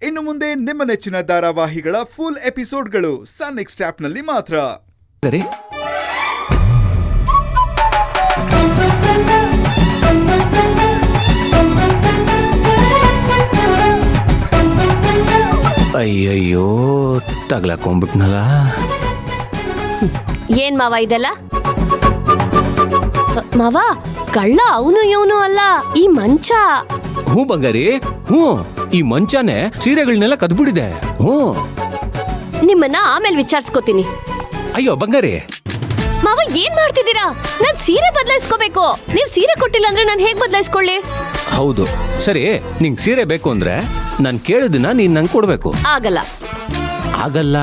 ಇನ್ನು ಮುಂದೆ ನಿಮ್ಮ ನೆಚ್ಚಿನ ಧಾರಾವಾಹಿಗಳ ಫುಲ್ ಎಪಿಸೋಡ್ಗಳು ಸನ್ ನೆಕ್ಸ್ಟ್ ಆಪ್ನಲ್ಲಿ ಮಾತ್ರ. ಅಯ್ಯಯ್ಯೋ ತಗ್ಲಾಕೊಂಡ್ಬಿಟ್ನಲ್ಲ. ಏನ್ ಮಾವ ಇದೆಲ್ಲ? ಮಾವ ಕಳ್ಳ ಅವನು ಇವನು ಅಲ್ಲ, ಈ ಮಂಚ. ಹ್ಞೂ ಬಂಗಾರಿ, ಹ್ಞೂ ಈ ಮಂಚಾನೆ ಸೀರೆಗಳನ್ನೆಲ್ಲ ಕದ್ಬಿಟ್ಟಿದೆ. ಹ್ಞೂ ನಿಮ್ಮನ್ನ ಆಮೇಲೆ ವಿಚಾರಿಸ್ಕೋತೀನಿ. ಅಯ್ಯೋ ಬಂಗಾರಿ, ಮಾವ ಏನ್ ಮಾಡ್ತಿದ್ದೀರಾ? ನಾನ್ ಸೀರೆ ಬದಲಾಯಿಸ್ಕೋಬೇಕು. ನೀವ್ ಸೀರೆ ಕೊಟ್ಟಿಲ್ಲ ಅಂದ್ರೆ ನಾನು ಹೇಗ್ ಬದಲಾಯಿಸ್ಕೊಳ್ಳಿ? ಹೌದು ಸರಿ, ನಿಂಗೆ ಸೀರೆ ಬೇಕು ಅಂದ್ರೆ ನಾನು ಕೇಳಿದನ್ನ ನೀನ್ ನಂಗೆ ಕೊಡ್ಬೇಕು. ಆಗಲ್ಲ. ಆಗಲ್ಲ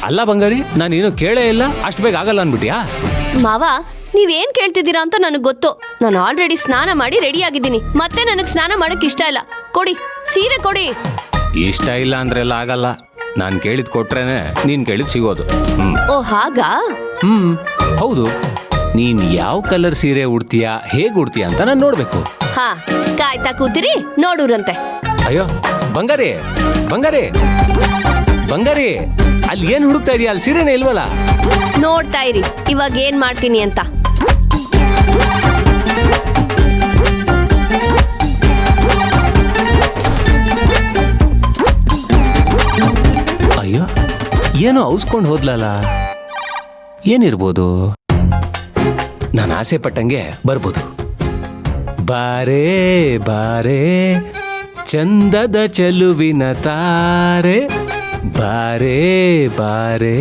ಅಲ್ಲ ಬಂಗಾರಿ, ನಾನೇನು ಕೇಳೇ ಇಲ್ಲ, ಅಷ್ಟು ಬೇಗ ಆಗಲ್ಲ ಅನ್ಬಿಟ್ಯಾ? ಮಾವ ನೀವೇನ್ ಕೇಳ್ತಿದ್ದೀರಾ ಅಂತ ನನಗ್ ಗೊತ್ತು. ನಾನು ಆಲ್ರೆಡಿ ಸ್ನಾನ ಮಾಡಿ ರೆಡಿ ಆಗಿದ್ದೀನಿ. ಮತ್ತೆ ನನಗ್ ಸ್ನಾನ ಮಾಡಕ್ ಇಷ್ಟ ಇಲ್ಲ. ಕೊಡಿ ಸೀರೆ ಕೊಡಿ. ಇಷ್ಟ ಇಲ್ಲ ಅಂದ್ರೆಲ್ಲ ಆಗಲ್ಲ. ನಾನು ಕೇಳಿದ್ ಕೊಟ್ರೇನೆ ನೀನ್ ಕೇಳಿದ್ ಸಿಗೋದು. ಓ ಹಾಗಾ? ಹೌದು. ನೀನ್ ಯಾವ ಕಲರ್ ಸೀರೆ ಉಡ್ತೀಯಾ, ಹೇಗ್ ಉಡ್ತೀಯಾ ಅಂತ ನಾನು ನೋಡ್ಬೇಕು. ಹಾ ಕಾಯ್ತಾ ಕೂತಿರಿ, ನೋಡೂರಂತೆ. ಅಯ್ಯೋ ಬಂಗಾರಿ, ಬಂಗಾರಿ, ಬಂಗಾರಿ, ಅಲ್ಲಿ ಏನ್ ಹುಡುಕ್ತಾ ಇದೀಯ? ಅಲ್ಲಿ ಸೀರೆನೇ ಇಲ್ವಲ್ಲ? ನೋಡ್ತಾ ಇರಿ ಇವಾಗ ಏನ್ ಮಾಡ್ತೀನಿ ಅಂತ. ಅಯ್ಯೋ ಏನೋ ಔಸ್ಕೊಂಡು ಹೋದ್ಲಲ್ಲ, ಏನಿರ್ಬೋದು? ನಾನು ಆಸೆ ಪಟ್ಟಂಗೆ ಬರ್ಬೋದು. ಬಾರೇ ಬಾರೇ ಚಂದದ ಚೆಲುವಿನ ತಾರೆ, ಬಾರೇ ಬಾರೇ.